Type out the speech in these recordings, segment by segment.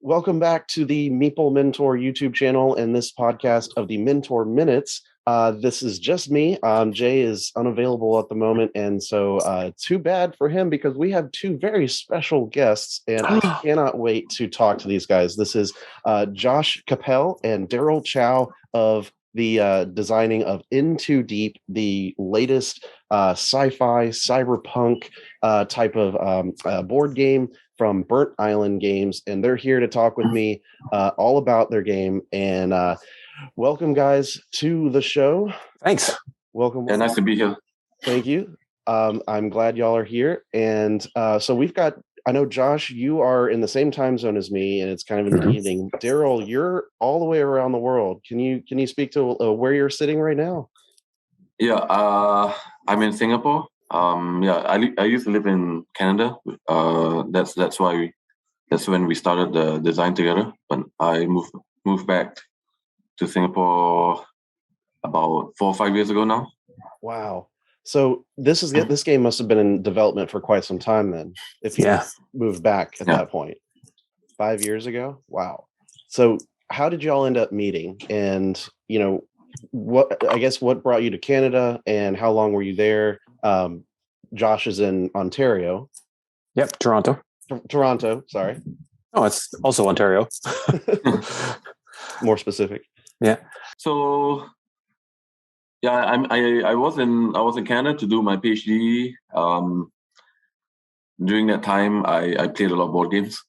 Welcome back to the Meeple Mentor YouTube channel and this podcast of the Mentor Minutes. This is just me. Jay is unavailable at the moment, and so too bad for him because we have two very special guests, and I cannot wait to talk to these guys. This is Josh Cappel and Daryl Chow of the designing of Into Deep, the latest sci-fi cyberpunk type of board game from Burnt Island Games, and they're here to talk with me all about their game. And welcome, guys, to the show. Thanks. Welcome. Yeah, nice to be here. Thank you. I'm glad y'all are here. And so we've got, I know, Josh, you are in the same time zone as me, and it's kind of in the evening. Daryl, you're all the way around the world. Can you speak to where you're sitting right now? Yeah, I'm in Singapore. I used to live in Canada. That's when we started the design together. But I moved back to Singapore about 4 or 5 years ago now. Wow. So this game must have been in development for quite some time then, if you moved back at that point. 5 years ago? Wow. So how did y'all end up meeting? And what brought you to Canada, and how long were you there? Josh is in Ontario. Yep, Toronto. Toronto, sorry. Oh, it's also Ontario. More specific. Yeah. So I was in Canada to do my PhD. During that time, I played a lot of board games,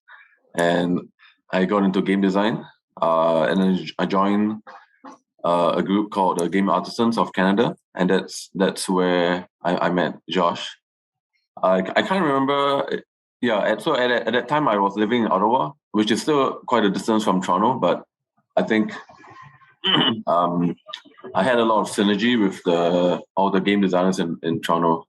and I got into game design. And then I joined a group called the Game Artisans of Canada, and that's where I met Josh. I can't remember. So at that time I was living in Ottawa, which is still quite a distance from Toronto, but I think I had a lot of synergy with all the game designers in Toronto,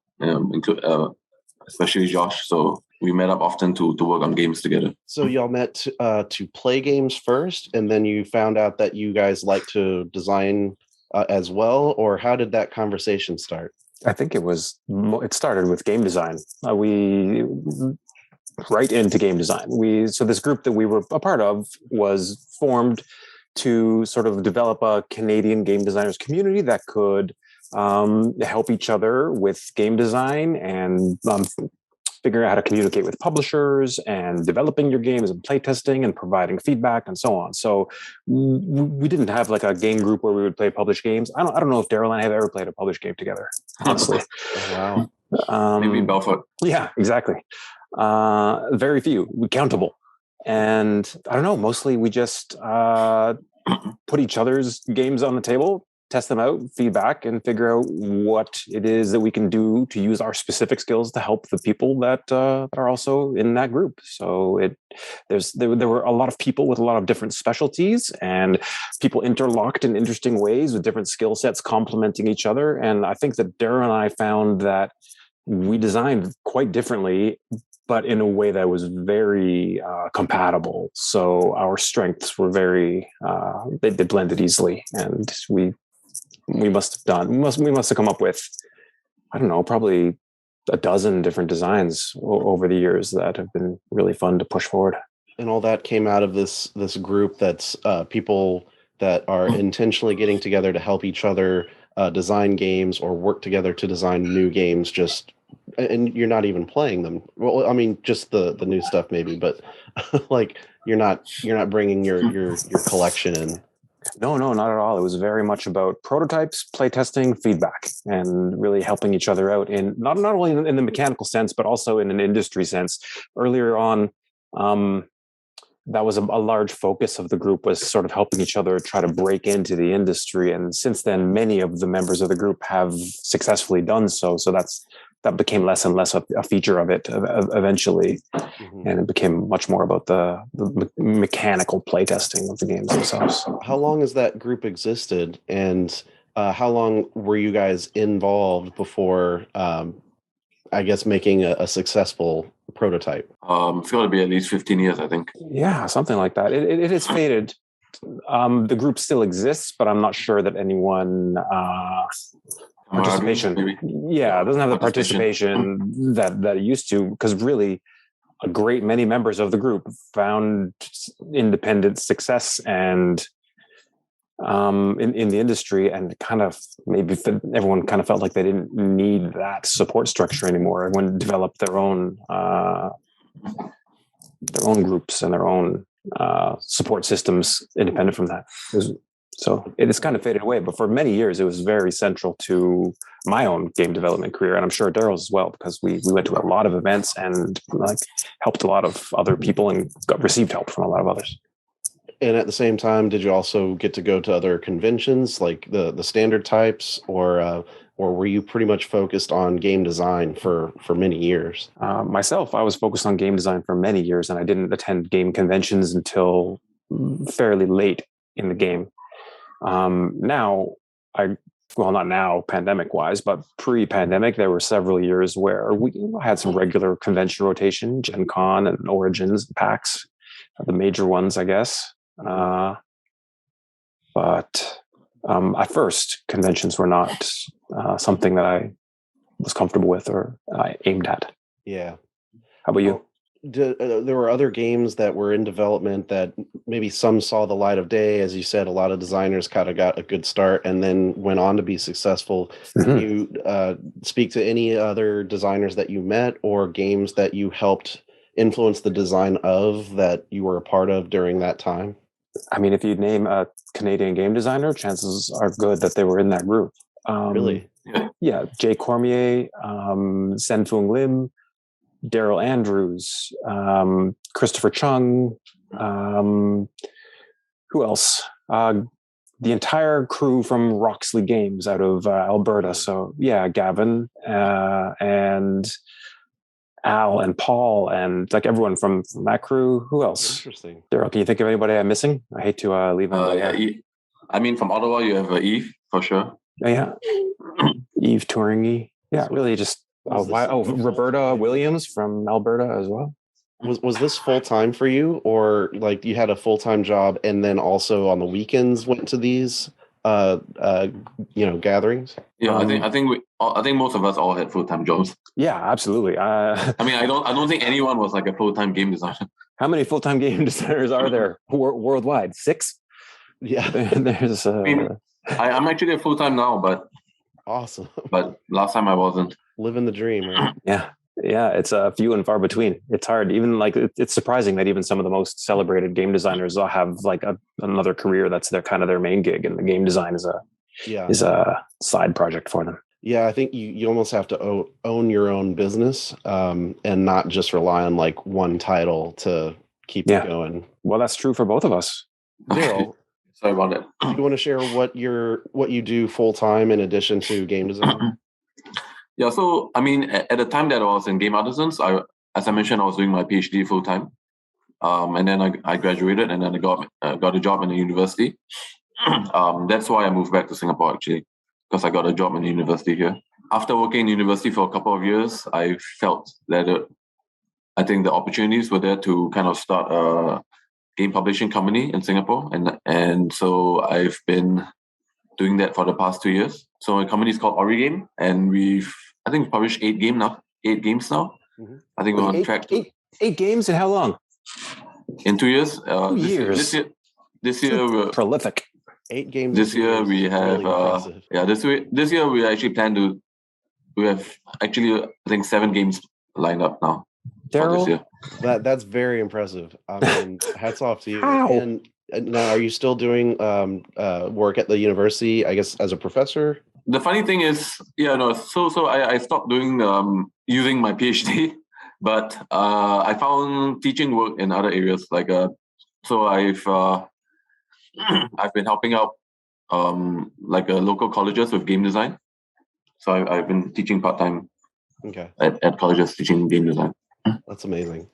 especially Josh. So we met up often to work on games together. So y'all met to play games first, and then you found out that you guys like to design as well, or how did that conversation start? I think it started with game design. We right into game design. So this group that we were a part of was formed to sort of develop a Canadian game designers community that could help each other with game design and figuring out how to communicate with publishers and developing your games and playtesting and providing feedback and so on. So we didn't have like a game group where we would play published games. I don't know if Daryl and I have ever played a published game together, honestly. Wow. Maybe Belfort. Yeah, exactly. Very few, countable. And I don't know, mostly we just put each other's games on the table, test them out, feedback, and figure out what it is that we can do to use our specific skills to help the people that are also in that group. So there were a lot of people with a lot of different specialties, and people interlocked in interesting ways with different skill sets complementing each other. And I think that Daryl and I found that we designed quite differently, but in a way that was very compatible. So our strengths were they blended easily, and we must have come up with, I don't know, probably a dozen different designs over the years that have been really fun to push forward. And all that came out of this group that's people that are intentionally getting together to help each other design games or work together to design new games. And you're not even playing them. Well, I mean, just the new stuff maybe, but like you're not bringing your collection in. No, not at all. It was very much about prototypes, playtesting, feedback, and really helping each other out in not only in the mechanical sense, but also in an industry sense. Earlier on, that was a large focus of the group, was sort of helping each other try to break into the industry. And since then, many of the members of the group have successfully done so. So that became less and less a feature of it eventually. Mm-hmm. And it became much more about the mechanical playtesting of the games themselves. How long has that group existed, and how long were you guys involved before, I guess, making a successful prototype? It's got to be at least 15 years, I think. Yeah, something like that. It has faded. The group still exists, but I'm not sure that anyone... participation. Maybe. Yeah, it doesn't have the participation that it used to, because really a great many members of the group found independent success and in the industry, and kind of maybe everyone kind of felt like they didn't need that support structure anymore. Everyone developed their own groups and their own support systems independent from that. So it has kind of faded away, but for many years it was very central to my own game development career, and I'm sure Daryl's as well, because we went to a lot of events and like helped a lot of other people and received help from a lot of others. And at the same time, did you also get to go to other conventions like the standard types, or were you pretty much focused on game design for many years? Myself, I was focused on game design for many years, and I didn't attend game conventions until fairly late in the game. Now, not now, pandemic-wise, but pre-pandemic, there were several years where we had some regular convention rotation, Gen Con and Origins, and PAX, the major ones, I guess. But at first, conventions were not something that I was comfortable with or I aimed at. Yeah. How about you? There were other games that were in development that maybe some saw the light of day. As you said, a lot of designers kind of got a good start and then went on to be successful. Can you speak to any other designers that you met or games that you helped influence the design of that you were a part of during that time? I mean, if you name a Canadian game designer, chances are good that they were in that group. Really? Yeah. Jay Cormier, Sen Foong Lim, Daryl Andrews, Christopher Chung, who else? The entire crew from Roxley Games out of Alberta. So yeah, Gavin and Al and Paul and like everyone from that crew. Who else? Interesting. Daryl, can you think of anybody I'm missing? I hate to leave them. I mean, from Ottawa, you have Eve for sure. Yeah, Eve Touringy. Yeah, really just. Roberta Williams from Alberta as well. Was this full time for you, or like you had a full time job and then also on the weekends went to these gatherings? Yeah, I think most of us all had full time jobs. Yeah, absolutely. I mean, I don't think anyone was like a full time game designer. How many full time game designers are there worldwide? 6? Yeah, there's. I'm actually a full time now, but awesome. But last time I wasn't. Living the dream, right? Yeah, it's few and far between. It's hard. Even like it's surprising that even some of the most celebrated game designers will have like another career that's their main gig, and the game design is a side project for them. Yeah, I think you almost have to own your own business and not just rely on like one title to keep it going. Well, that's true for both of us. Daryl, sorry about that. Do you want to share what you do full time in addition to game design? Yeah, so I mean, at the time that I was in Game Artisans, as I mentioned, I was doing my PhD full time, and then I graduated, and then I got a job in the university. That's why I moved back to Singapore actually, because I got a job in the university here. After working in university for a couple of years, I felt that I think the opportunities were there to kind of start a game publishing company in Singapore, and so I've been doing that for the past 2 years. So my company is called Origame, and we've published 8 games now. Mm-hmm. I think we're on track to 8 games in how long? In 2 years. 2 years. This year we're prolific. 8 games. This year we have really this year we actually plan to. We have actually I think 7 games lined up now. Daryl, that's very impressive. I mean, hats off to you. How? And now, are you still doing work at the university? I guess as a professor. The funny thing is, So I stopped doing using my PhD, but I found teaching work in other areas. Like so I've been helping out local colleges with game design. So I've been teaching part time. Okay. At colleges teaching game design. That's amazing.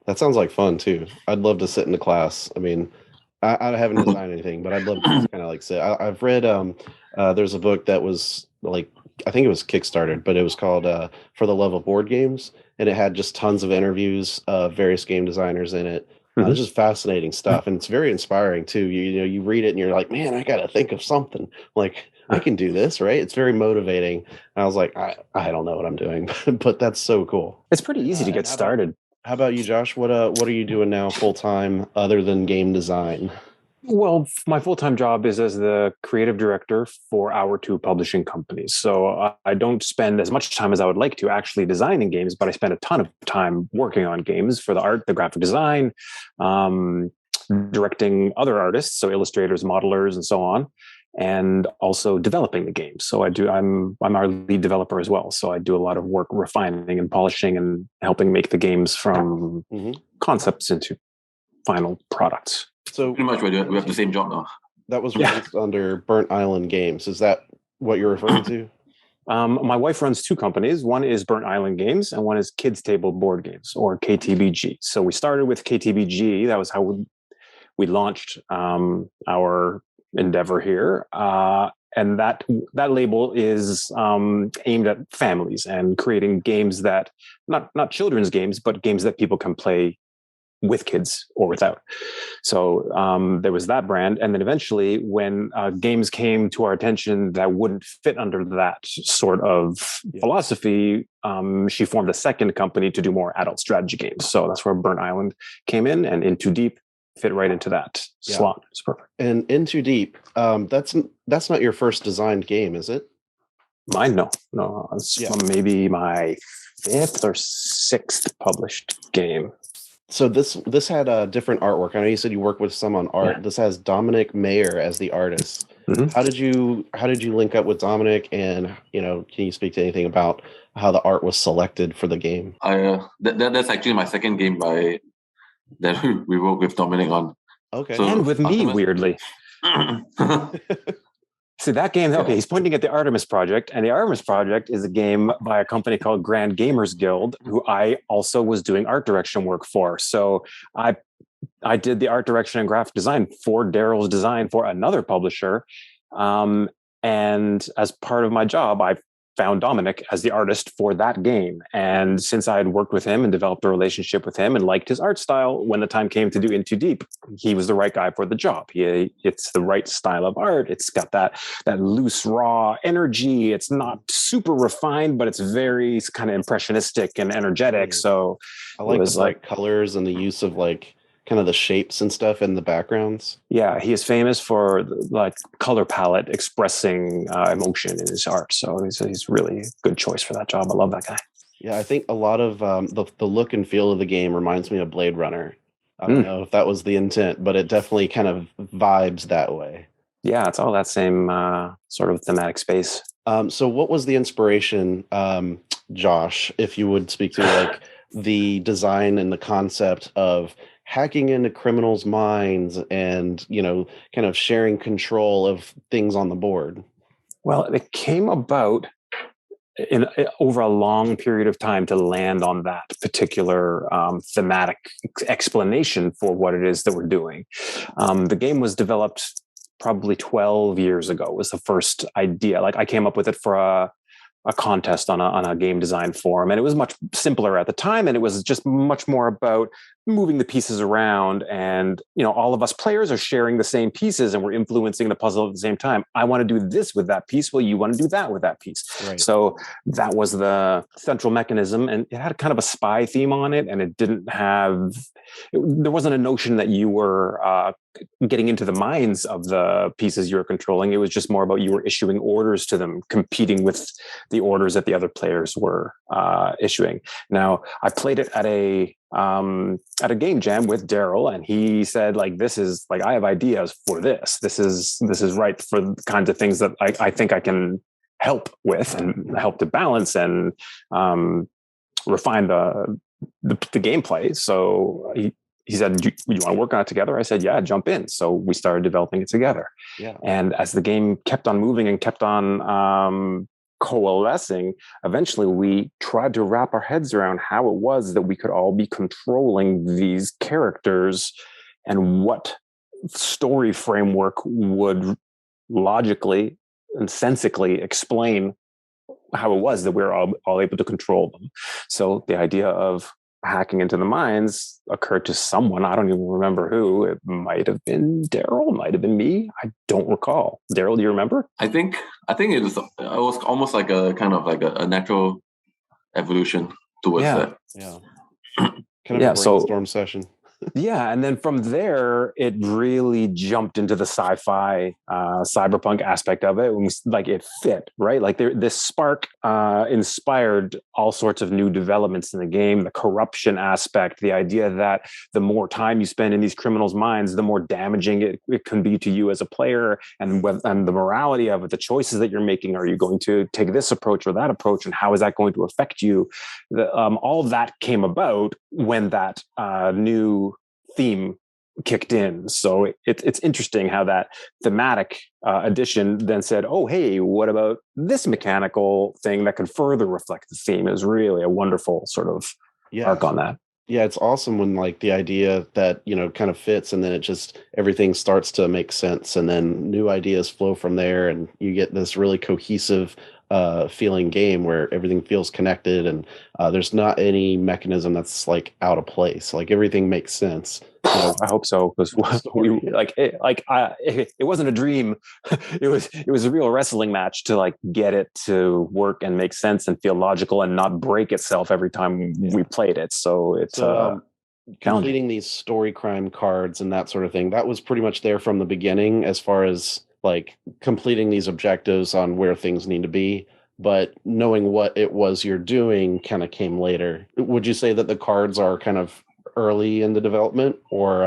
That sounds like fun too. I'd love to sit in a class. I mean, I haven't designed anything, but I'd love to just kind of like sit. I've read there's a book that was like, I think it was Kickstarted, but it was called For the Love of Board Games, and it had just tons of interviews of various game designers in it. Mm-hmm. It's just fascinating stuff, and it's very inspiring too. You read it and you're like, man, I got to think of something. Like, I can do this, right? It's very motivating. And I was like, I don't know what I'm doing, but that's so cool. It's pretty easy to get started. How about you, Josh? What are you doing now full time other than game design? Well, my full-time job is as the creative director for our two publishing companies. So I don't spend as much time as I would like to actually designing games, but I spend a ton of time working on games for the art, the graphic design, um, directing other artists, so illustrators, modelers, and so on, and also developing the games. So I'm our lead developer as well. So I do a lot of work refining and polishing and helping make the games from concepts into final products. So pretty much we have the same job now. That was released under Burnt Island Games. Is that what you're referring to? My wife runs two companies. One is Burnt Island Games, and one is Kids Table Board Games, or KTBG. So we started with KTBG. That was how we launched our endeavor here. And that label is aimed at families and creating games that not children's games, but games that people can play with kids or without. So there was that brand. And then eventually when games came to our attention that wouldn't fit under that sort of philosophy, she formed a second company to do more adult strategy games. So that's where Burnt Island came in, and In Too Deep fit right into that slot. It's perfect. And In Too Deep, that's not your first designed game, is it? Mine, no. It's maybe my fifth or sixth published game. So this had different artwork. I know you said you work with some on art. Yeah. This has Dominic Mayer as the artist. Mm-hmm. How did you link up with Dominic? And can you speak to anything about how the art was selected for the game? That's actually my second game that we worked with Dominic on. Okay, so, and with me weirdly. See, that game, okay, he's pointing at the Artemis Project, and the Artemis Project is a game by a company called Grand Gamers Guild, who I also was doing art direction work for. So I did the art direction and graphic design for Daryl's design for another publisher. And as part of my job, I found Dominic as the artist for that game. And since I had worked with him and developed a relationship with him and liked his art style, when the time came to do In Too Deep, he was the right guy for the job. It's the right style of art. It's got that loose, raw energy. It's not super refined, but it's very kind of impressionistic and energetic. So I like the bright colors and the use of kind of the shapes and stuff in the backgrounds. Yeah, he is famous for color palette expressing emotion in his art. So he's really a good choice for that job. I love that guy. Yeah, I think a lot of the look and feel of the game reminds me of Blade Runner. I don't know if that was the intent, but it definitely kind of vibes that way. Yeah, it's all that same sort of thematic space. So what was the inspiration, Josh, if you would speak to the design and the concept of hacking into criminals' minds and, kind of sharing control of things on the board? Well, it came about over a long period of time to land on that particular thematic explanation for what it is that we're doing. The game was developed probably 12 years ago, was the first idea. I came up with it for a contest on a game design forum, and it was much simpler at the time, and it was just much more about moving the pieces around, and all of us players are sharing the same pieces and we're influencing the puzzle at the same time. I want to do this with that piece, well, you want to do that with that piece. Right. So that was the central mechanism, and it had kind of a spy theme on it, and there wasn't a notion that you were getting into the minds of the pieces you were controlling. It was just more about you were issuing orders to them, competing with the orders that the other players were issuing. Now, I played it at a game jam with Daryl, and he said, this is I have ideas for this. This is right for the kinds of things that I think I can help with and help to balance and refine the gameplay. So he said, do you want to work on it together? I said, yeah, jump in. So we started developing it together. Yeah. And as the game kept on moving and kept on coalescing, eventually we tried to wrap our heads around how it was that we could all be controlling these characters and what story framework would logically and sensically explain how it was that we were all able to control them. So the idea of hacking into the minds occurred to someone. I don't even remember who. It might have been Daryl, might have been me. I don't recall. Daryl, do you remember? I think it was almost like a kind of like a natural evolution towards that. Yeah. Kind of a brainstorm session. Yeah, and then from there, it really jumped into the sci-fi, cyberpunk aspect of it. Like it fit, right? Like this spark inspired all sorts of new developments in the game. The corruption aspect, the idea that the more time you spend in these criminals' minds, the more damaging it can be to you as a player, and the morality of it, the choices that you're making. Are you going to take this approach or that approach, and how is that going to affect you? All of that came about when that new theme kicked in. So it's interesting how that thematic addition then said, oh, hey, what about this mechanical thing that could further reflect the theme? Is really a wonderful sort of arc on that. Yeah, it's awesome when like the idea that, kind of fits, and then it just everything starts to make sense, and then new ideas flow from there, and you get this really cohesive feeling game where everything feels connected, and there's not any mechanism that's like out of place. Like everything makes sense. I hope so, because it wasn't a dream. It was a real wrestling match to like get it to work and make sense and feel logical and not break itself every time we played it. So it's completing these story crime cards and that sort of thing. That was pretty much there from the beginning, as far as like completing these objectives on where things need to be. But knowing what it was you're doing kind of came later. Would you say that the cards are kind of early in the development, or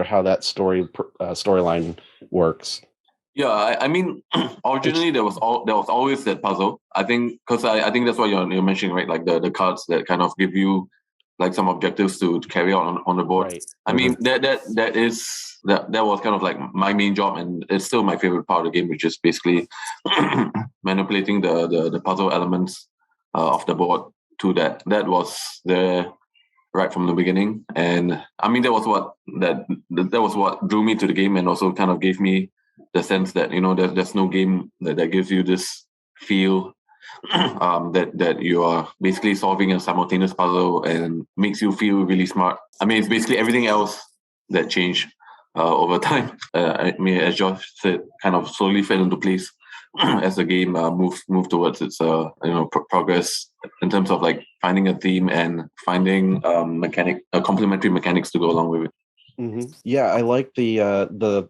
how that storyline works? Yeah, I mean, originally there was always that puzzle. I think because I think that's what you're mentioning, right? Like the cards that kind of give you like some objectives to carry out on the board. Right. I mean that was kind of like my main job, and it's still my favorite part of the game, which is basically manipulating the puzzle elements of the board to that. That was there right from the beginning, and I mean that was what drew me to the game, and also kind of gave me the sense that there's no game that gives you this feel that you are basically solving a simultaneous puzzle and makes you feel really smart. I mean, it's basically everything else that changed over time. I mean, as Josh said, kind of slowly fell into place as the game moved towards its progress in terms of like finding a theme and finding complementary mechanics to go along with it. Mm-hmm. Yeah, I like the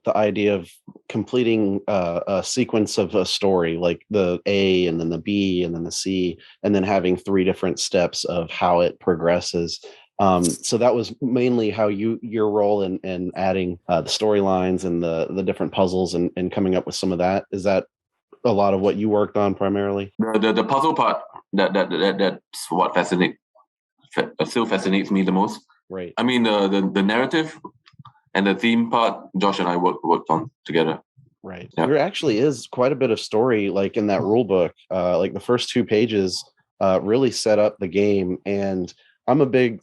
idea of completing a sequence of a story, like the A and then the B and then the C, and then having 3 different steps of how it progresses. So that was mainly how your role in adding the storylines and the different puzzles and coming up with some of that. Is that a lot of what you worked on primarily? The puzzle part that's what still fascinates me the most. Right. I mean the narrative and the theme part, Josh and I worked on together. Right. Yeah. There actually is quite a bit of story, like in that rule book. Like the first 2 pages really set up the game, and I'm a big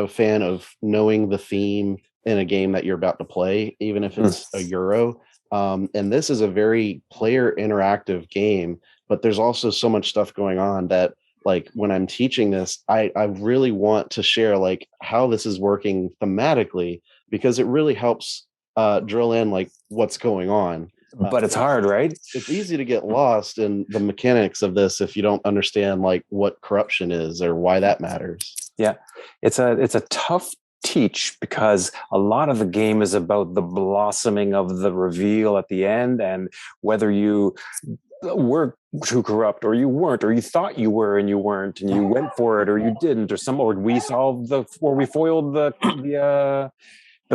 fan of knowing the theme in a game that you're about to play, even if it's a Euro. And this is a very player interactive game, but there's also so much stuff going on that, like, when I'm teaching this, I really want to share like how this is working thematically, because it really helps drill in like what's going on. But it's hard, right? It's easy to get lost in the mechanics of this if you don't understand like what corruption is or why that matters. Yeah, it's a tough teach, because a lot of the game is about the blossoming of the reveal at the end, and whether you were too corrupt or you weren't, or you thought you were and you weren't, and you went for it or you didn't, or we foiled the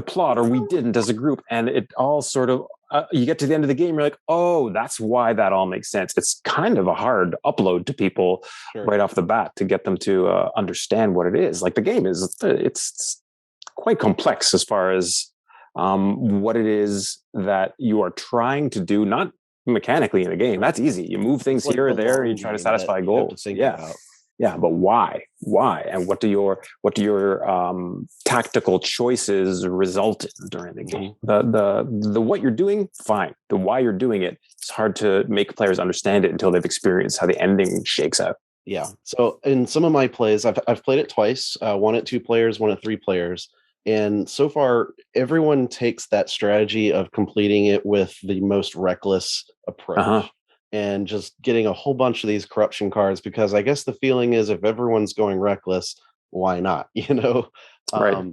plot or we didn't as a group, and it all sort of you get to the end of the game, you're like, oh, that's why that all makes sense. It's kind of a hard upload to people right off the bat to get them to understand what it is. Like the game it's quite complex as far as what it is that you are trying to do, not mechanically in a game. That's easy. You move things here or there and you try to satisfy goals. Yeah, but why? And what do your tactical choices result in during the game? The what you're doing, fine. The why you're doing it, it's hard to make players understand it until they've experienced how the ending shakes out. Yeah. So in some of my plays, I've played it twice. One at 2 players, one at 3 players. And so far, everyone takes that strategy of completing it with the most reckless approach. And just getting a whole bunch of these corruption cards, because I guess the feeling is if everyone's going reckless, why not? You know, Right.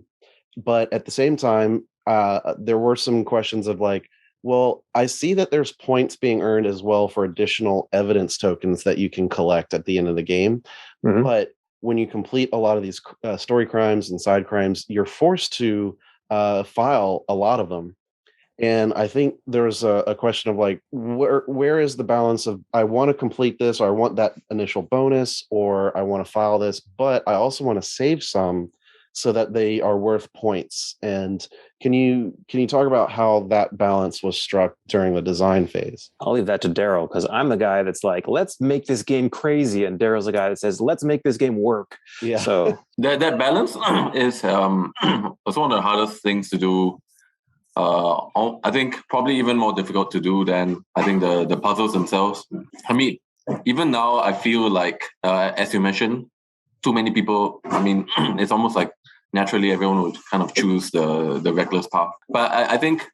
but at the same time, there were some questions of like, well, I see that there's points being earned as well for additional evidence tokens that you can collect at the end of the game. Hmm. But when you complete a lot of these story crimes and side crimes, you're forced to file a lot of them. And I think there's a question of like, where is the balance of I want to complete this, or I want that initial bonus, or I want to file this, but I also want to save some so that they are worth points. And can you talk about how that balance was struck during the design phase? I'll leave that to Daryl because I'm the guy that's like, let's make this game crazy, and Daryl's the guy that says, let's make this game work. Yeah. So That balance is was one of the hardest things to do. I think probably even more difficult to do than I think the puzzles themselves. I mean, even now I feel like, as you mentioned, too many people. I mean, it's almost like naturally everyone would kind of choose the reckless path. But I think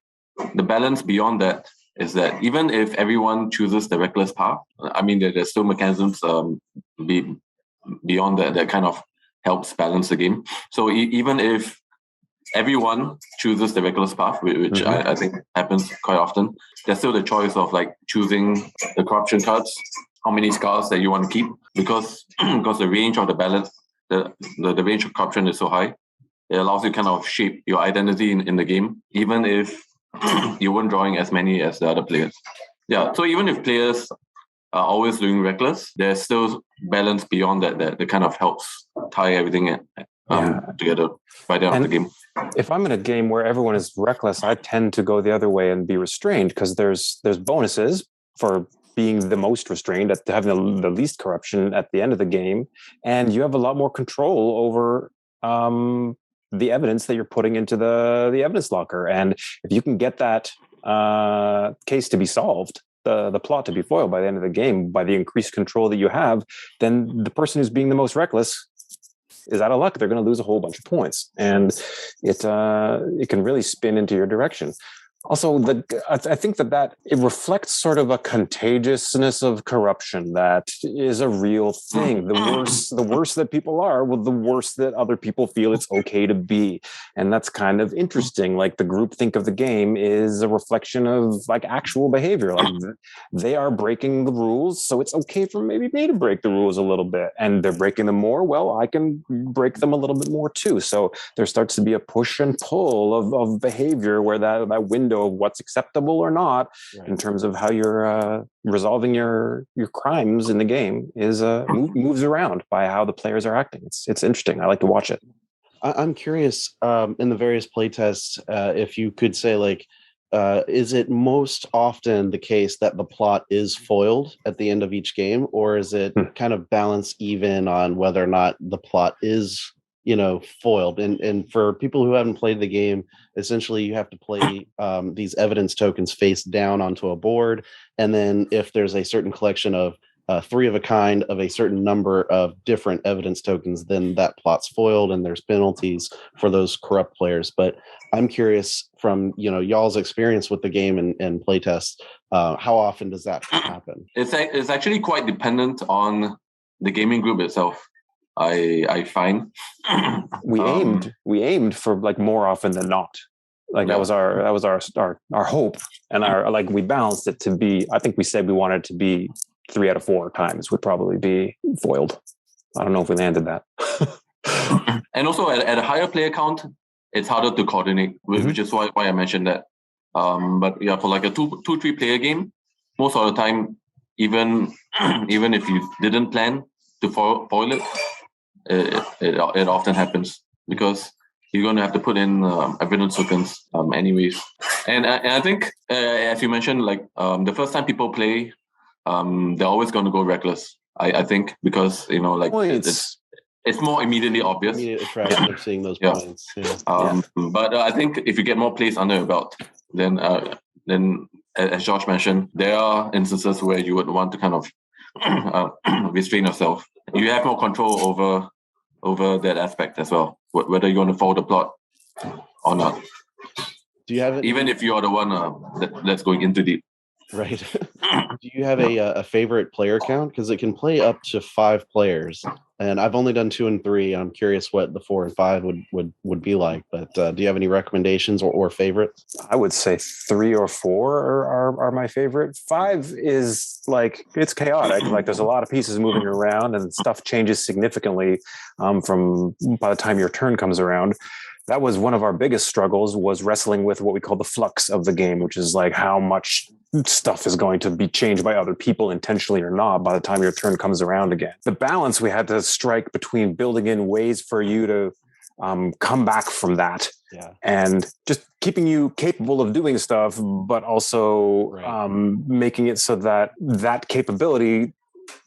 the balance beyond that is that even if everyone chooses the reckless path, I mean, there's still mechanisms beyond that kind of helps balance the game. So even if everyone chooses the reckless path, which I think happens quite often, there's still the choice of like choosing the corruption cards, how many scars that you want to keep, because the range of the balance, the range of corruption is so high. It allows you kind of shape your identity in the game, even if you weren't drawing as many as the other players. Yeah, so even if players are always doing reckless, there's still balance beyond that kind of helps tie everything together by the end of the game. If I'm in a game where everyone is reckless, I tend to go the other way and be restrained because there's bonuses for being the most restrained, at having the least corruption at the end of the game, and you have a lot more control over the evidence that you're putting into the evidence locker. And if you can get that case to be solved, the plot to be foiled by the end of the game by the increased control that you have, then the person who's being the most reckless is out of luck. They're going to lose a whole bunch of points, and it can really spin into your direction. Also, I think that it reflects sort of a contagiousness of corruption that is a real thing. The worse that people are, well, the worse that other people feel it's okay to be, and that's kind of interesting. Like the groupthink of the game is a reflection of like actual behavior. Like they are breaking the rules, so it's okay for maybe me to break the rules a little bit, and they're breaking them more. Well, I can break them a little bit more too. So there starts to be a push and pull of behavior where that window of what's acceptable or not in terms of how you're resolving your crimes in the game is moves around by how the players are acting. It's interesting. I like to watch it. I'm curious, in the various playtests, if you could say like, is it most often the case that the plot is foiled at the end of each game, or is it kind of balance even on whether or not the plot is foiled? And for people who haven't played the game, essentially you have to play these evidence tokens face down onto a board, and then if there's a certain collection of three of a kind of a certain number of different evidence tokens, then that plot's foiled and there's penalties for those corrupt players. But I'm curious from y'all's experience with the game and playtests, how often does that happen? It's actually quite dependent on the gaming group itself. I find we aimed for like more often than not. Like that was our hope, and our like we balanced it to be. I think we said we wanted it to be 3 out of 4 times would probably be foiled. I don't know if we landed that. And also at a higher player count, it's harder to coordinate, which is why I mentioned that. But yeah, for like a 2-3 player game, most of the time, even if you didn't plan to foil it, it often happens because you're going to have to put in evidence tokens anyways. And I think, as you mentioned, like the first time people play, they're always going to go reckless. I think because like it's more immediately obvious. Immediate attraction of seeing those points. Yeah. But I think if you get more plays under your belt, then as Josh mentioned, there are instances where you would want to kind of restrain yourself. You have more control over that aspect as well, whether you want to follow the plot or not. Do you have even if you are the one that's going into deep? Right. Do you have a favorite player count? Because it can play up to 5 players, and I've only done 2 and 3. I'm curious what the 4 and 5 would be like. But do you have any recommendations or favorites? I would say 3 or 4 are my favorite. 5 is like, it's chaotic. Like there's a lot of pieces moving around and stuff changes significantly from by the time your turn comes around. That was one of our biggest struggles, was wrestling with what we call the flux of the game, which is like how much stuff is going to be changed by other people intentionally or not by the time your turn comes around again. The balance we had to strike between building in ways for you to come back from that, and just keeping you capable of doing stuff, but also making it so that that capability,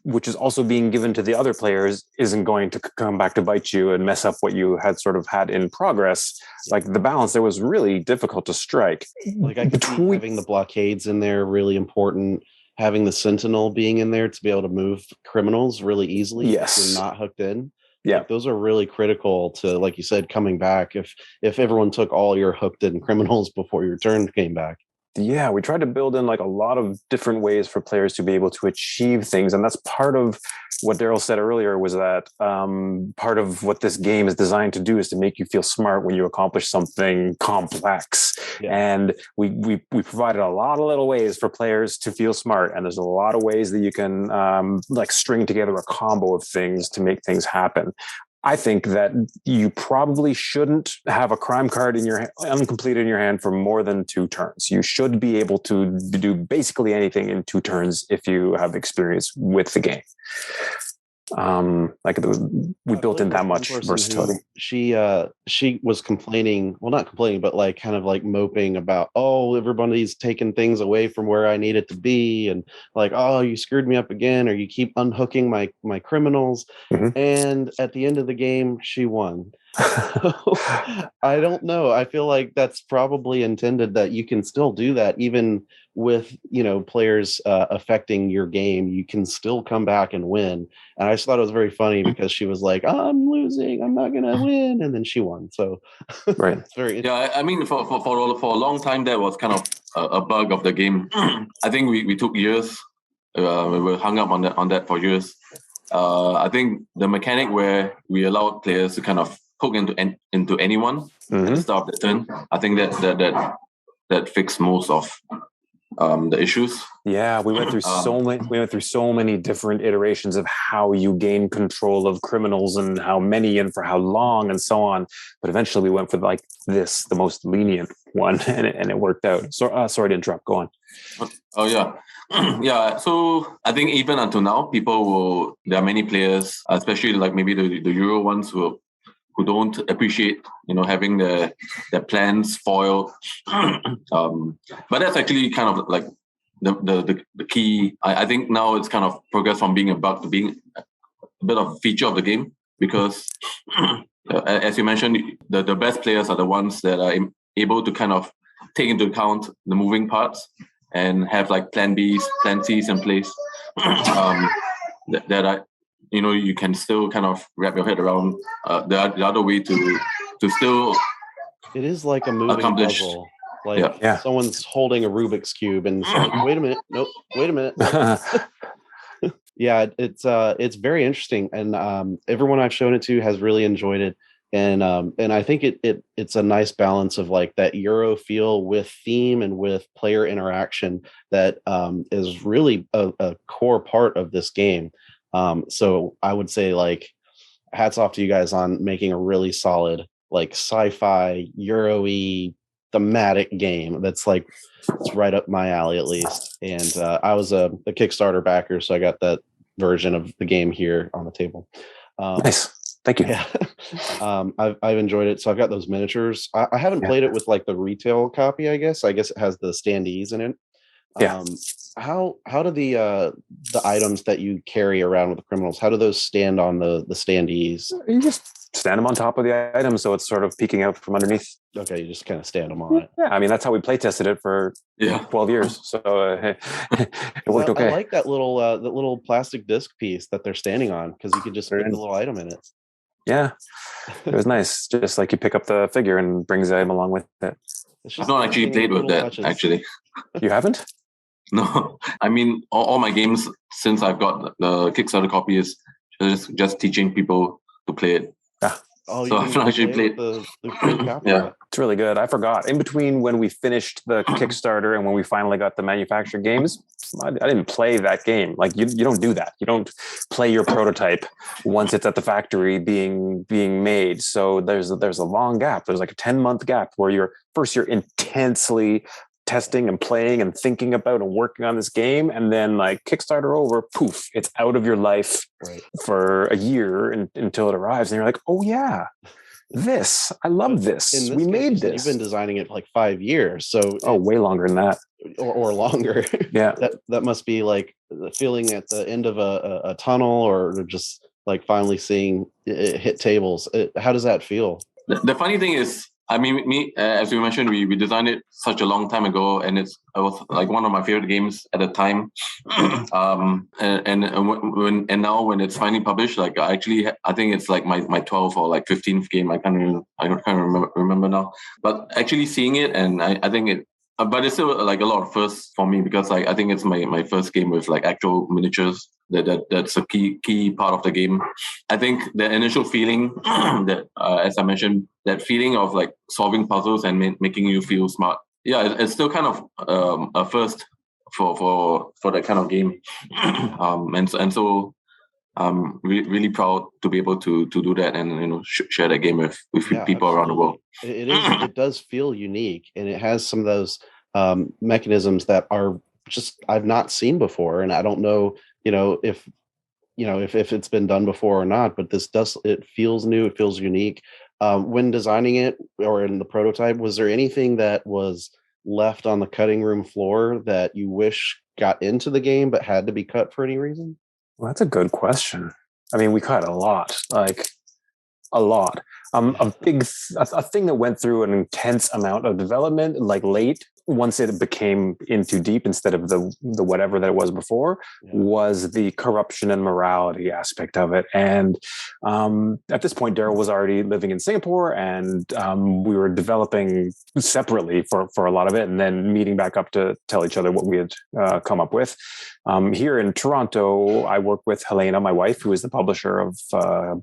which is also being given to the other players, isn't going to come back to bite you and mess up what you had sort of had in progress. Like the balance there was really difficult to strike. Like I could see having the blockades in there really important, having the sentinel being in there to be able to move criminals really easily if you're not hooked in. Yeah, like, those are really critical to, like you said, coming back. If everyone took all your hooked in criminals before your turn came back. Yeah, we tried to build in like a lot of different ways for players to be able to achieve things. And that's part of what Daryl said earlier, was that part of what this game is designed to do is to make you feel smart when you accomplish something complex. Yeah. And we provided a lot of little ways for players to feel smart. And there's a lot of ways that you can like string together a combo of things to make things happen. I think that you probably shouldn't have a crime card in your uncompleted in your hand for more than 2 turns. You should be able to do basically anything in 2 turns if you have experience with the game. We built in that much versatility. She was complaining, well, not complaining, but like kind of like moping about, oh, everybody's taking things away from where I need it to be, and like, oh, you screwed me up again, or you keep unhooking my criminals. Mm-hmm. And at the end of the game, she won. I don't know. I feel like that's probably intended that you can still do that even with, players affecting your game. You can still come back and win. And I just thought it was very funny because she was like, I'm losing, I'm not gonna win, and then she won. So right. It's very interesting. Yeah, I mean, for a long time that was kind of a bug of the game. I think we took years. We were hung up on that for years. I think the mechanic where we allowed players to kind of hook into anyone at the start of the turn, I think that fixed most of the issues. Yeah, we went through so many different iterations of how you gain control of criminals and how many and for how long and so on. But eventually we went for like this, the most lenient one, and it worked out. So sorry to interrupt. Go on. Oh yeah. Yeah, so I think even until now, there are many players, especially like maybe the Euro ones who don't appreciate, having their plans foiled. But that's actually kind of like the key. I think now it's kind of progressed from being a bug to being a bit of a feature of the game, because as you mentioned, the best players are the ones that are able to kind of take into account the moving parts and have like plan Bs, plan Cs in place that are, you can still kind of wrap your head around the other way to still. It is like a moving puzzle. Like someone's holding a Rubik's cube and it's like, wait a minute, nope, wait a minute. Yeah, it's very interesting, and everyone I've shown it to has really enjoyed it. And I think it's a nice balance of like that Euro feel with theme and with player interaction that is really a core part of this game. So I would say, like, hats off to you guys on making a really solid, like, sci-fi Euro-y thematic game that's like, it's right up my alley at least. And I was a Kickstarter backer, so I got that version of the game here on the table. Nice. Thank you. Yeah. I've enjoyed it. So I've got those miniatures. I haven't played it with like the retail copy, I guess. I guess it has the standees in it. Yeah. How do the items that you carry around with the criminals, how do those stand on the standees? You just stand them on top of the item, so it's sort of peeking out from underneath. Okay, you just kind of stand them on it. Yeah, I mean, that's how we play tested it for 12 years. So it worked okay. I like that little plastic disc piece that they're standing on, because you could just put the little item in it. Yeah, it was nice. Just like you pick up the figure and brings the item along with it. I've not actually played with that, actually. You haven't? No, I mean, all my games since I've got the Kickstarter copy is just teaching people to play it. Yeah. Oh, So you I've didn't not get to actually play it played. with the creative Cappel Yeah. yet? It's really good. I forgot. In between when we finished the Kickstarter and when we finally got the manufactured games, I didn't play that game. Like you don't do that. You don't play your prototype once it's at the factory being made. So there's a long gap. There's like a 10-month gap where you're intensely testing and playing and thinking about and working on this game, and then like Kickstarter over, poof, it's out of your life for a year until it arrives, and you're like, oh yeah, I love this. We made this. You've been designing it for like 5 years, so way longer than that, or longer. Yeah, that must be like the feeling at the end of a tunnel, or just like finally seeing it hit tables. How does that feel? The funny thing is, I mean, as you mentioned, we designed it such a long time ago, and it was like one of my favorite games at the time. And now when it's finally published, like I think it's like my 12th or like 15th game. I can't remember now. But actually seeing it, and I think it. But it's still like a lot of firsts for me, because like I think it's my first game with like actual miniatures. That's a key part of the game. I think the initial feeling that, as I mentioned, that feeling of like solving puzzles and making you feel smart. Yeah, it's still kind of a first for that kind of game. And so I'm really proud to be able to do that and share that game with people around the world. It does feel unique, and it has some of those mechanisms that are just I've not seen before, and I don't know if it's been done before or not, but it feels new, it feels unique. When designing it or in the prototype, was there anything that was left on the cutting room floor that you wish got into the game but had to be cut for any reason? Well, that's a good question. I mean, we cut a lot, like a lot. A thing that went through an intense amount of development, like late, once it became in too deep instead of the whatever that it was before, was the corruption and morality aspect of it. And at this point, Daryl was already living in Singapore, and we were developing separately for a lot of it, and then meeting back up to tell each other what we had come up with. Here in Toronto, I work with Helena, my wife, who is the publisher of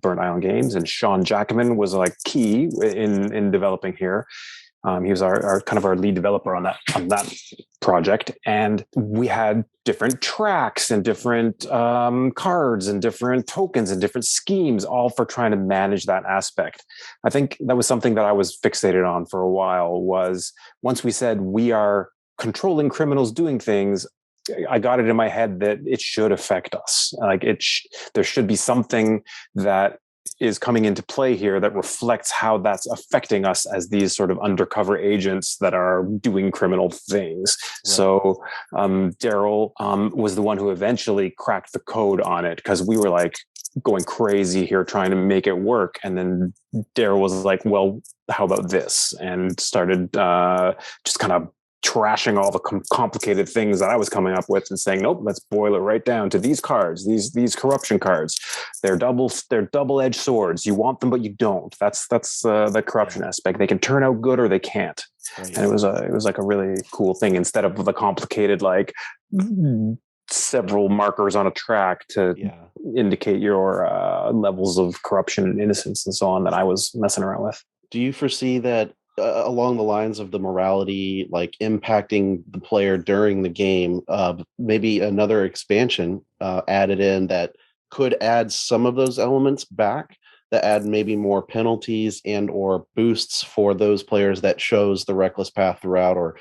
Burnt Island Games, and Sean Jackman was like key in developing here. He was our kind of our lead developer on that project, and we had different tracks and different cards and different tokens and different schemes, all for trying to manage that aspect. I think that was something that I was fixated on for a while. Was once we said we are controlling criminals doing things, I got it in my head that it should affect us. Like there should be something that is coming into play here that reflects how that's affecting us as these sort of undercover agents that are doing criminal things. Right. So Daryl was the one who eventually cracked the code on it, because we were like going crazy here trying to make it work. And then Daryl was like, well, how about this? And started just kind of trashing all the complicated things that I was coming up with and saying, nope, let's boil it right down to these cards, these corruption cards. They're double-edged swords. You want them, but you don't. That's the corruption aspect. They can turn out good or they can't. Right. And it was like a really cool thing, instead of the complicated, like several markers on a track to indicate your levels of corruption and innocence and so on that I was messing around with. Do you foresee that along the lines of the morality, like impacting the player during the game, maybe another expansion added in that could add some of those elements back, that add maybe more penalties and or boosts for those players that chose the reckless path throughout or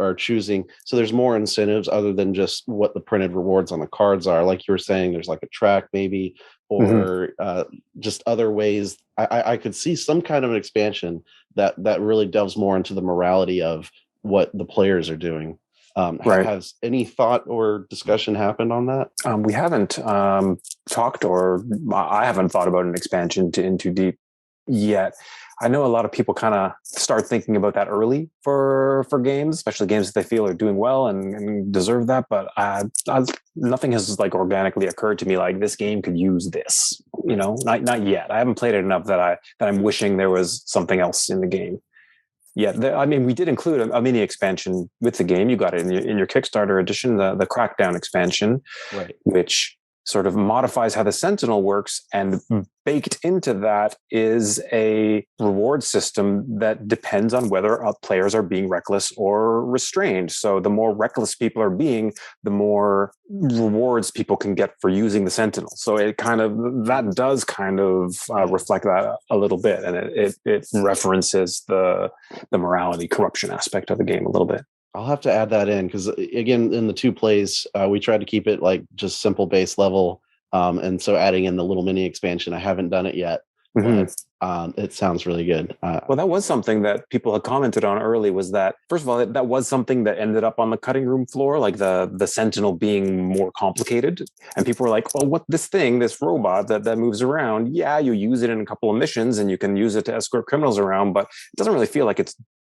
are choosing? So there's more incentives other than just what the printed rewards on the cards are. Like you were saying, there's like a track maybe, or just other ways. I could see some kind of an expansion that really delves more into the morality of what the players are doing. Right. Has any thought or discussion happened on that? We haven't talked, or I haven't thought about an expansion to In Too Deep yet. I know a lot of people kind of start thinking about that early for games, especially games that they feel are doing well and deserve that. But nothing has like organically occurred to me like this game could use this. Not yet. I haven't played it enough that I'm wishing there was something else in the game. Yeah, I mean, we did include a mini expansion with the game. You got it in your Kickstarter edition, the Crackdown expansion, Right. which sort of modifies how the Sentinel works. And baked into that is a reward system that depends on whether players are being reckless or restrained. So the more reckless people are being, the more rewards people can get for using the Sentinel. So it that does reflect that a little bit, and it references the morality corruption aspect of the game a little bit. I'll have to add that in because, again, in the 2 plays, we tried to keep it like just simple base level. And so adding in the little mini expansion, I haven't done it yet, but it sounds really good. Well, that was something that people had commented on early, was that, first of all, that was something that ended up on the cutting room floor, like the Sentinel being more complicated. And people were like, well, this robot that moves around, yeah, you use it in a couple of missions and you can use it to escort criminals around, but it doesn't really feel like it's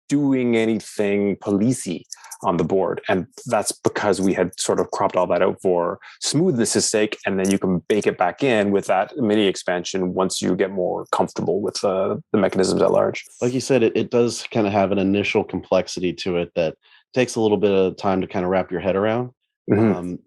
doing anything policey on the board. And that's because we had sort of cropped all that out for smoothness' sake, and then you can bake it back in with that mini expansion once you get more comfortable with the mechanisms at large. Like you said, it does kind of have an initial complexity to it that takes a little bit of time to kind of wrap your head around.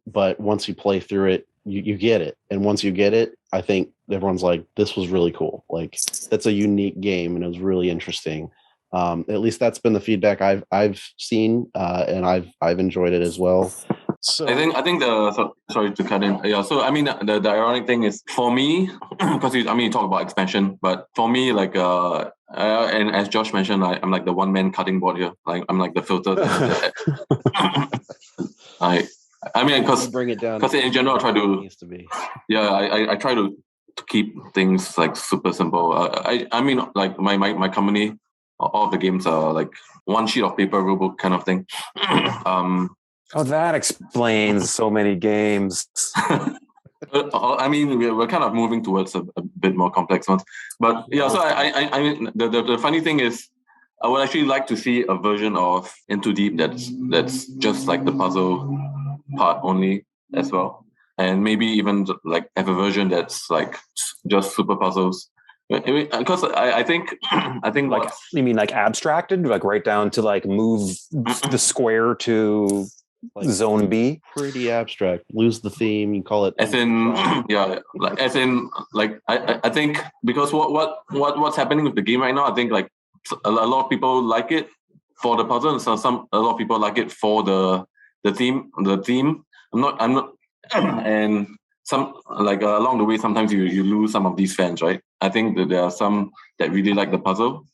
But once you play through it, you get it. And once you get it, I think everyone's like, this was really cool. Like, that's a unique game and it was really interesting. At least that's been the feedback I've seen, and I've enjoyed it as well. So I think sorry to cut in. Yeah. So I mean, the ironic thing is, for me, because you talk about expansion, but for me, like and as Josh mentioned, I'm like the one man cutting board here. Like I'm like the filter. Because bring it down. Because in general, I try to. Needs to be. Yeah, I try to keep things like super simple. I mean, like my company. All of the games are like one sheet of paper rulebook kind of thing. Oh, that explains so many games. I mean, we're kind of moving towards a bit more complex ones. But yeah, so I mean, the funny thing is, I would actually like to see a version of Into Deep that's just like the puzzle part only as well, and maybe even like have a version that's like just super puzzles. Because I think like, you mean like abstracted, like right down to like move the square to like zone B? Pretty abstract. Lose the theme. You call it as in like as in like I think because what's happening with the game right now, I think like a lot of people like it for the puzzle, and a lot of people like it for the theme. I'm not and some like along the way, sometimes you lose some of these fans, right? I think that there are some that really like the puzzle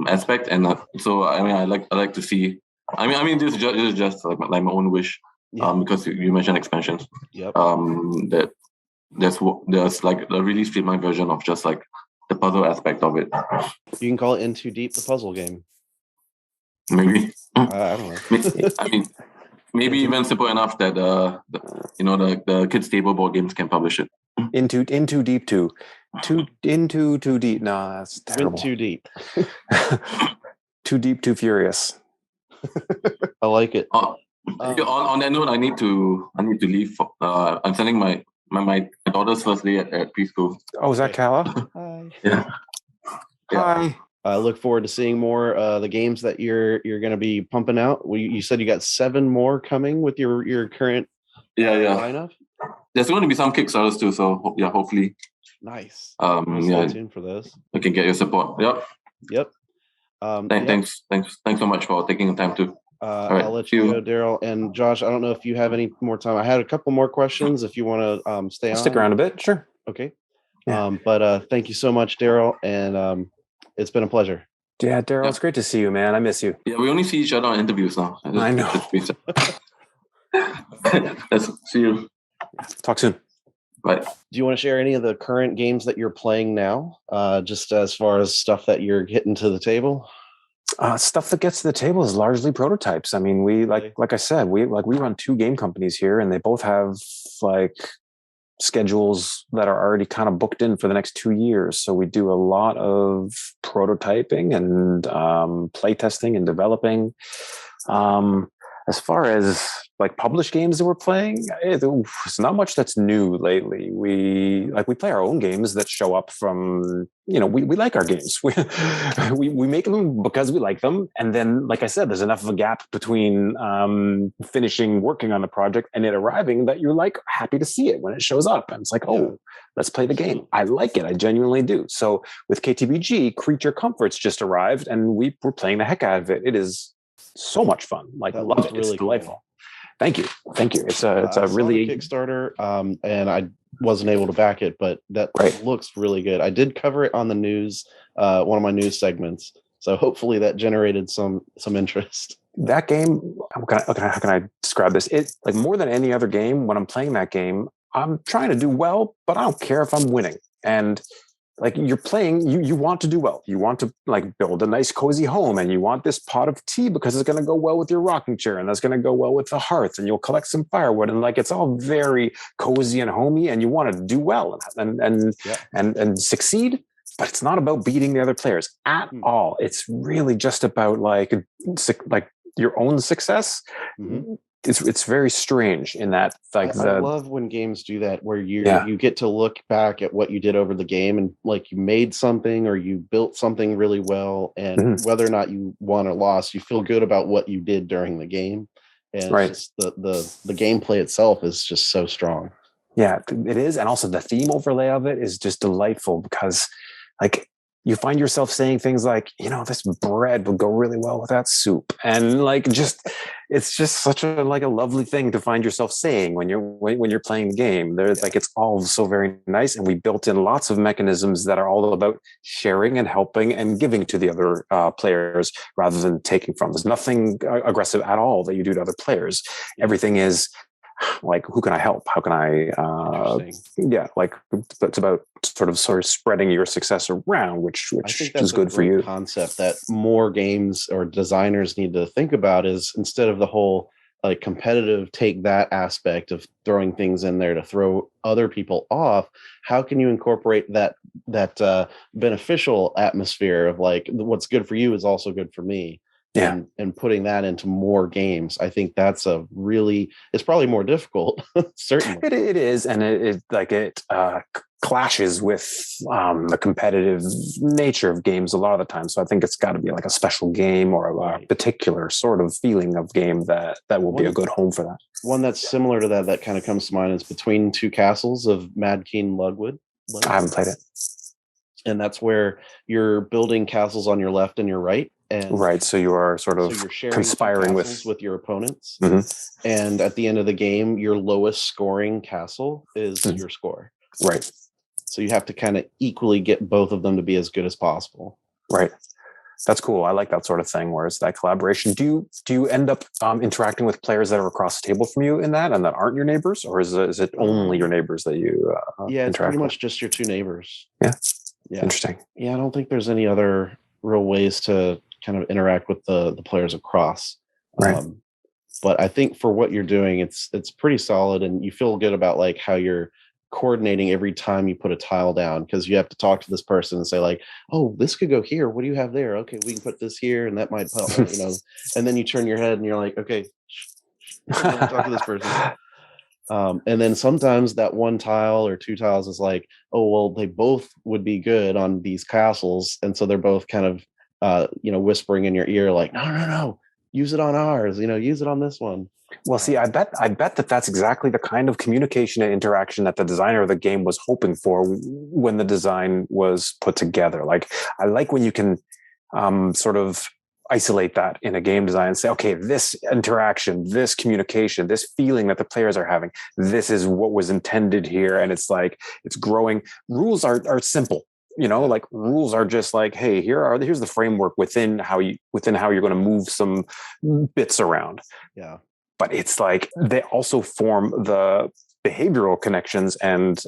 aspect, and so I mean, I like to see. I mean, this is just like my own wish, because you mentioned expansions. Yep. That there's like a really streamlined version of just like the puzzle aspect of it. You can call it Into Deep, the puzzle game. Maybe. I don't know. I mean. Maybe even simple enough that the kids' table board games can publish it. Into deep too deep. No, that's terrible. Went too deep. Too deep, too furious. I like it. On that note, I need to leave. I'm sending my daughter's first day at preschool. Oh, is that Kala? Hi. Yeah. Hi. I look forward to seeing more the games that you're going to be pumping out. You said you got 7 more coming with your current lineup. There's going to be some Kickstarters too, so hopefully. Nice. Stay tuned for those. I can get your support. Yep. Thanks so much for taking the time to. I'll let you go, Daryl. And Josh, I don't know if you have any more time. I had a couple more questions if you want to stay on. Stick around a bit, sure. Okay. Yeah. But thank you so much, Daryl, and it's been a pleasure. Yeah, Daryl, it's great to see you, man. I miss you. Yeah, we only see each other on interviews now. I know. Let's see you. Talk soon. Bye. Do you want to share any of the current games that you're playing now? Just as far as stuff that you're getting to the table? Stuff that gets to the table is largely prototypes. I mean, we like I said, we run 2 game companies here, and they both have like schedules that are already kind of booked in for the next 2 years. So we do a lot of prototyping and play testing and developing. As far as like published games that we're playing, it's not much that's new lately. We play our own games that show up from, we like our games. We make them because we like them. And then, like I said, there's enough of a gap between finishing working on the project and it arriving that you're like happy to see it when it shows up. And it's like, oh, let's play the game. I like it. I genuinely do. So with KTBG, Creature Comforts just arrived and we were playing the heck out of it. It is so much fun. Like, I love it. Really, it's delightful. Cool. Thank you. It's a really Kickstarter, and I wasn't able to back it, but that looks really good. I did cover it on the news, one of my news segments, so hopefully that generated some interest. That game, how can I describe this? It, like, more than any other game, when I'm playing that game, I'm trying to do well, but I don't care if I'm winning. And like, you're playing, you want to do well. You want to like build a nice cozy home, and you want this pot of tea because it's going to go well with your rocking chair, and that's going to go well with the hearth, and you'll collect some firewood, and like, it's all very cozy and homey, and you want to do well and succeed. But it's not about beating the other players at all. It's really just about like your own success. Mm-hmm. It's very strange in that, like, I love when games do that, where you get to look back at what you did over the game, and like, you made something or you built something really well, and whether or not you won or lost, you feel good about what you did during the game. And it's just the gameplay itself is just so strong. Yeah, it is. And also the theme overlay of it is just delightful, because like, you find yourself saying things like, this bread would go really well with that soup. And like, it's just such a lovely thing to find yourself saying when you're playing the game. There's like, it's all so very nice. And we built in lots of mechanisms that are all about sharing and helping and giving to the other players rather than taking from. There's nothing aggressive at all that you do to other players. Everything is like, who can I help? How can I, like, it's about sort of spreading your success around, which is good for you. Concept that more games or designers need to think about is, instead of the whole like competitive, take that aspect of throwing things in there to throw other people off, how can you incorporate that beneficial atmosphere of like, what's good for you is also good for me? And putting that into more games, I think that's it's probably more difficult. Certainly it is, and it clashes with the competitive nature of games a lot of the time. So I think it's got to be like a special game or a particular sort of feeling of game that will be a good home for that. One that's similar to that kind of comes to mind is Between Two Castles of Mad King Ludwig. I haven't played it. And that's where you're building castles on your left and your right. And so you are sort of conspiring with your opponents. Mm-hmm. And at the end of the game, your lowest scoring castle is your score. Right. So you have to kind of equally get both of them to be as good as possible. Right. That's cool. I like that sort of thing, where it's that collaboration. Do you end up interacting with players that are across the table from you in that, and that aren't your neighbors, or is it only your neighbors that you it's pretty much just your two neighbors. Yeah. Interesting. Yeah, I don't think there's any other real ways to kind of interact with the players across. Right. But I think for what you're doing, it's pretty solid, and you feel good about like how you're coordinating every time you put a tile down, because you have to talk to this person and say like, oh, this could go here. What do you have there? Okay, we can put this here, and that might help. And then you turn your head and you're like, okay, talk to this person. And then sometimes that one tile or two tiles is like, oh, well, they both would be good on these castles, and so they're both kind of whispering in your ear like, no, use it on ours, use it on this one. Well, see, I bet that's exactly the kind of communication and interaction that the designer of the game was hoping for when the design was put together. Like, I like when you can sort of isolate that in a game design and say, okay, this interaction, this communication, this feeling that the players are having, this is what was intended here. And it's like, it's growing. Rules are simple. Like, rules are just like, hey, here's the framework within how you're going to move some bits around. Yeah. But it's like, they also form the behavioral connections and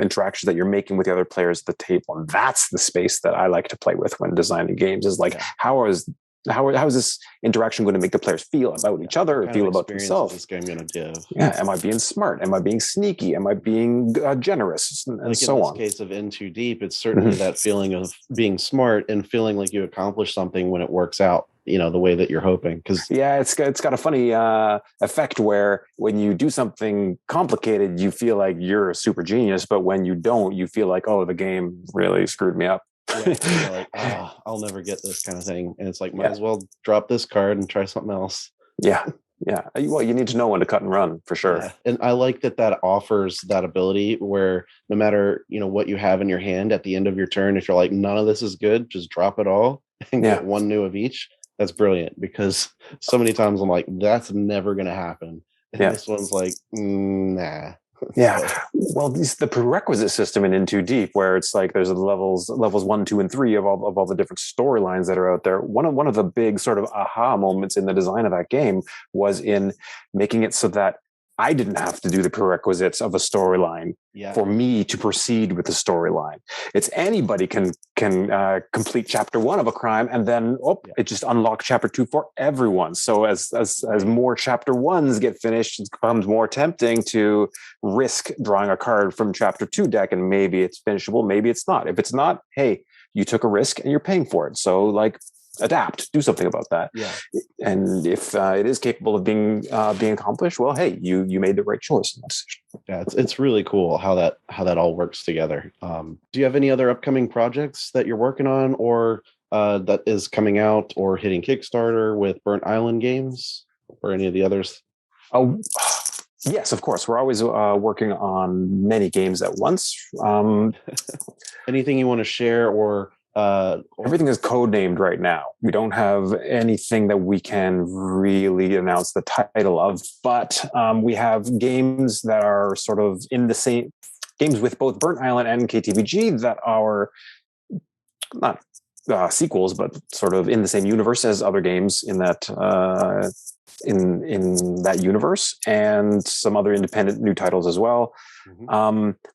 interactions that you're making with the other players at the table. And that's the space that I like to play with when designing games, is like, how is this interaction going to make the players feel about each other, or feel about themselves? This game going to give? Yeah. Am I being smart? Am I being sneaky? Am I being generous? And like so on. In this case of In Too Deep, it's certainly that feeling of being smart and feeling like you accomplished something when it works out. the way that you're hoping. Because it's got a funny effect where when you do something complicated, you feel like you're a super genius, but when you don't, you feel like, oh, the game really screwed me up. you're like, I'll never get this kind of thing, and it's like, might as well drop this card and try something else. Yeah. Well, you need to know when to cut and run for sure. Yeah. And I like that offers that ability where no matter what you have in your hand at the end of your turn, if you're like, none of this is good, just drop it all and get one new of each. That's brilliant, because so many times I'm like, that's never going to happen. And this one's like, nah. Yeah. Well, the prerequisite system in Too Deep, where it's like there's levels 1, 2, and 3 of all the different storylines that are out there. One of the big sort of aha moments in the design of that game was in making it so that I didn't have to do the prerequisites of a storyline for me to proceed with the storyline. It's anybody can complete chapter 1 of a crime, and then it just unlocks chapter 2 for everyone. So as more chapter 1s get finished, it becomes more tempting to risk drawing a card from chapter 2 deck, and maybe it's finishable, maybe it's not. If it's not, hey, you took a risk and you're paying for it. So adapt, do something about that. And if it is capable of being accomplished, well, hey, you made the right choice in that decision. Yeah, it's really cool how that all works together. Do you have any other upcoming projects that you're working on, or that is coming out or hitting Kickstarter with Burnt Island Games or any of the others? Oh, yes, of course. We're always working on many games at once. Anything you want to share, or everything is codenamed right now. We don't have anything that we can really announce the title of, but we have games that are sort of in the same games with both Burnt Island and KTBG that are not sequels, but sort of in the same universe as other games in that in that universe, and some other independent new titles as well.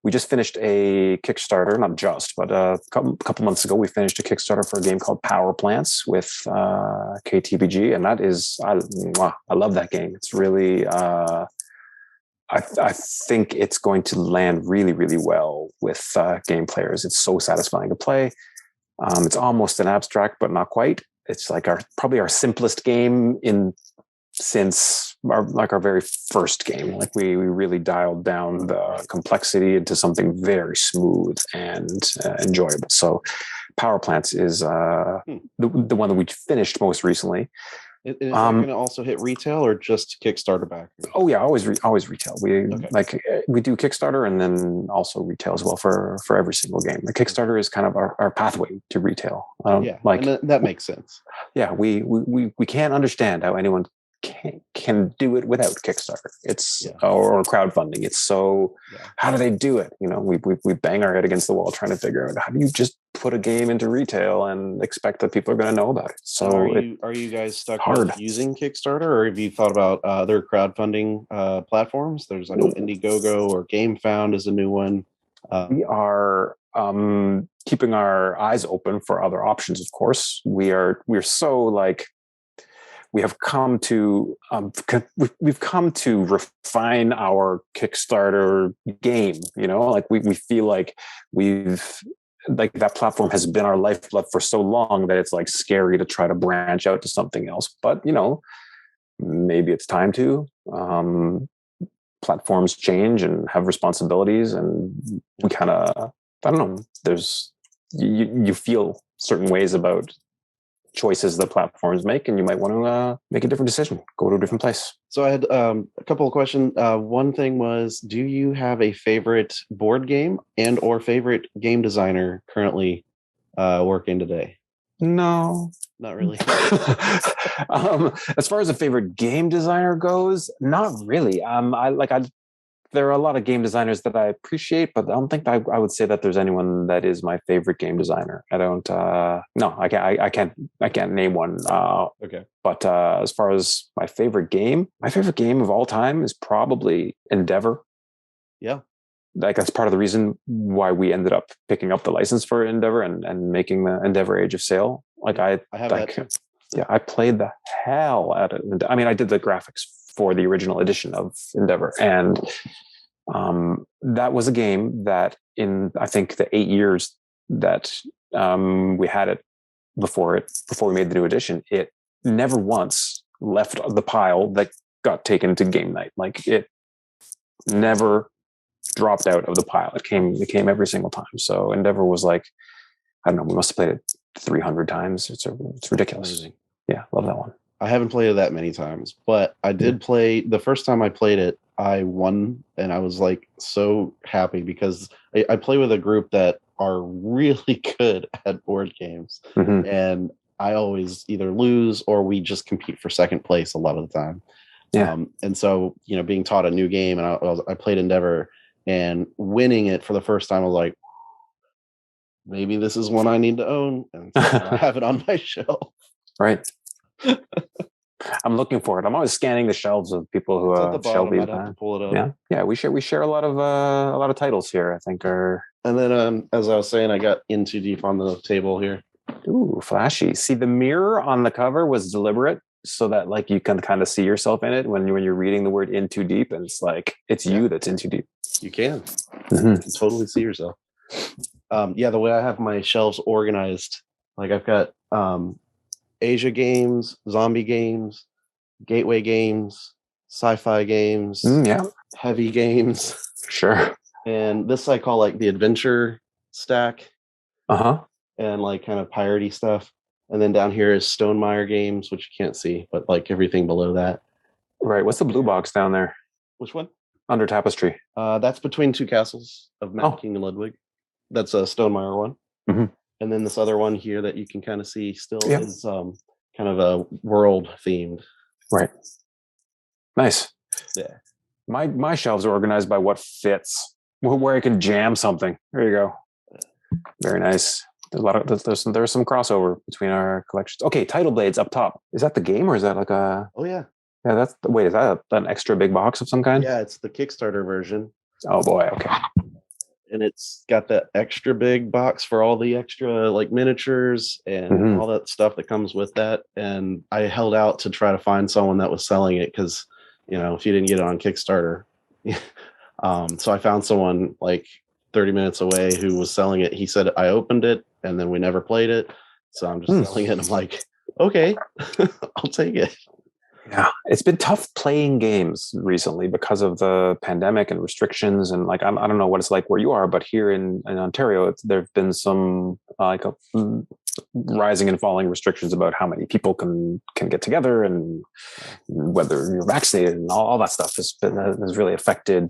We just finished a Kickstarter, not just, but a couple months ago, we finished a Kickstarter for a game called Power Plants with KTBG, and that is, I love that game. It's really, I think it's going to land really, really well with game players. It's so satisfying to play. It's almost an abstract, but not quite. It's like probably our simplest game since our very first game. Like we really dialed down the complexity into something very smooth and enjoyable. So Power Plants is the one that we finished most recently. Is that going to also hit retail or just Kickstarter back? Oh yeah, always retail. We do Kickstarter and then also retail as well for every single game. The Kickstarter is kind of our pathway to retail. And that makes sense. Yeah, we can't understand how anyone can do it without Kickstarter. It's or crowdfunding. It's so how do they do it? We bang our head against the wall trying to figure out how do you just put a game into retail and expect that people are going to know about it. So are you guys stuck with using Kickstarter, or have you thought about other crowdfunding platforms? There's Indiegogo or GameFound is a new one. We are keeping our eyes open for other options. Of course, we're so we have come to we've come to refine our Kickstarter game. We feel like that platform has been our lifeblood for so long that it's scary to try to branch out to something else. But maybe it's time to. Platforms change and have responsibilities, and we kind of I don't know. There's you feel certain ways about choices that platforms make, and you might want to make a different decision, go to a different place. So I had a couple of questions. One thing was, do you have a favorite board game and or favorite game designer currently working today? No, not really. As far as a favorite game designer goes, not really. There are a lot of game designers that I appreciate, but I don't think I would say that there's anyone that is my favorite game designer. I don't. No, I can't name one. Okay. But as far as my favorite game of all time is probably Endeavor. Yeah. That's part of the reason why we ended up picking up the license for Endeavor and making the Endeavor Age of Sail. I have that. Yeah, I played the hell out of it. I mean, I did the graphics for the original edition of Endeavor, and that was a game that in I think the 8 years that we had it before we made the new edition, it never once left the pile that got taken to game night. Like it never dropped out of the pile. It came every single time. So Endeavor was like, I don't know, we must have played it 300 times. It's ridiculous. Amazing. Yeah, love that one. I haven't played it that many times, but I did play the first time I played it. I won, and I was like so happy because I play with a group that are really good at board games, and I always either lose or we just compete for second place a lot of the time. Yeah. And so, being taught a new game, and I played Endeavor, and winning it for the first time, I was like, maybe this is one I need to own, and so I have it on my shelf. Right. I'm looking for it. I'm always scanning the shelves of people who at the bottom. I'd have to pull it up. Yeah. We share a lot of titles here. I think are. And then, as I was saying, I got In Too Deep on the table here. Ooh, flashy. See, the mirror on the cover was deliberate so that like you can kind of see yourself in it when you're reading the word In Too Deep, and it's like it's you that's in too deep. You can. You can totally see yourself. The way I have my shelves organized, like I've got Asia games, zombie games, gateway games, sci-fi games, heavy games. Sure. And this I call like the adventure stack. And like kind of piratey stuff. And then down here is Stonemaier games, which you can't see, but like everything below that. Right. What's the blue box down there? Which one? Under Tapestry. That's Between Two Castles of Mount King and Ludwig. That's a Stonemaier one. And then this other one here that you can kind of see still is kind of a world themed. Right. Nice. Yeah. My shelves are organized by what fits, where I can jam something. There you go. Very nice. There's some crossover between our collections. Okay, Title Blades up top. Is that the game or is that like a? Oh yeah. Yeah, is that an extra big box of some kind? Yeah, it's the Kickstarter version. Oh boy. Okay. And it's got that extra big box for all the extra like miniatures and all that stuff that comes with that. And I held out to try to find someone that was selling it because, if you didn't get it on Kickstarter. So I found someone like 30 minutes away who was selling it. He said, I opened it and then we never played it. So I'm just selling it. I'm like, okay, I'll take it. Yeah, it's been tough playing games recently because of the pandemic and restrictions. And like, I don't know what it's like where you are, but here in Ontario, there've been some rising and falling restrictions about how many people can get together and whether you're vaccinated and all that stuff has really affected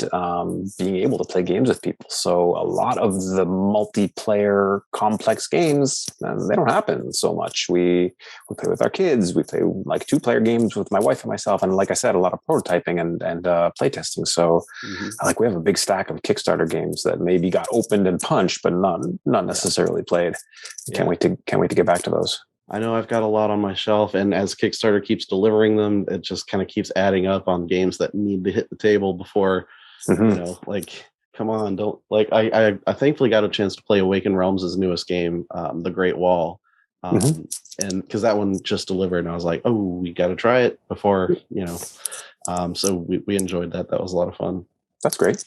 being able to play games with people. So a lot of the multiplayer complex games, they don't happen so much. We play with our kids. We play like 2-player games with my wife and myself. And like I said, a lot of prototyping and playtesting. So like we have a big stack of Kickstarter games that maybe got opened and punched, but not necessarily played. Can't wait to get back to those. I know I've got a lot on my shelf, and as Kickstarter keeps delivering them, it just kind of keeps adding up on games that need to hit the table before, like, come on, don't like. I thankfully got a chance to play Awaken Realms' newest game, The Great Wall, and because that one just delivered, and I was like, oh, we got to try it before, so we enjoyed that. That was a lot of fun. That's great.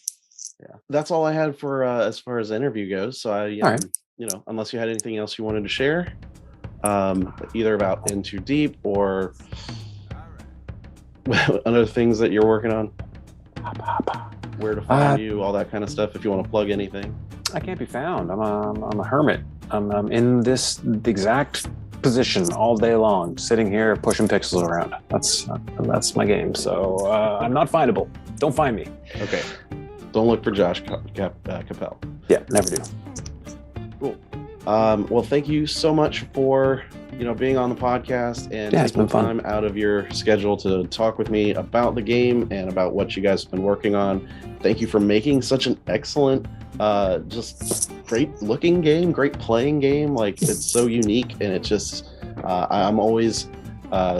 Yeah, that's all I had for as far as the interview goes. So I, all right. Unless you had anything else you wanted to share, either about In Too Deep or other things that you're working on, where to find you, all that kind of stuff. If you want to plug anything, I can't be found. I'm a hermit. I'm in this exact position all day long, sitting here pushing pixels around. That's my game. So I'm not findable. Don't find me. Okay. Don't look for Josh Cappel. Yeah, never do. Cool. Well, thank you so much for being on the podcast and taking time out of your schedule to talk with me about the game and about what you guys have been working on. Thank you for making such an excellent, just great looking game, great playing game. Like, it's so unique, and it just I'm always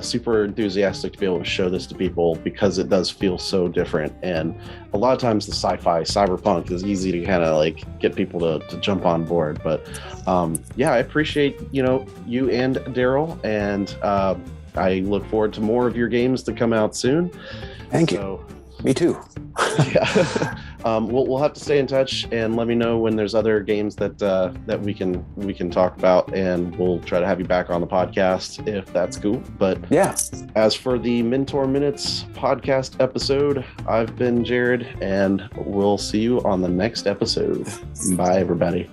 super enthusiastic to be able to show this to people because it does feel so different. And a lot of times the sci-fi cyberpunk is easy to kind of like get people to jump on board. But I appreciate you and Daryl, and I look forward to more of your games to come out soon. Thank you. Me too. Yeah. we'll have to stay in touch, and let me know when there's other games that we can talk about, and we'll try to have you back on the podcast if that's cool. But yeah, as for the Mentor Minutes podcast episode, I've been Jared, and we'll see you on the next episode. Bye, everybody.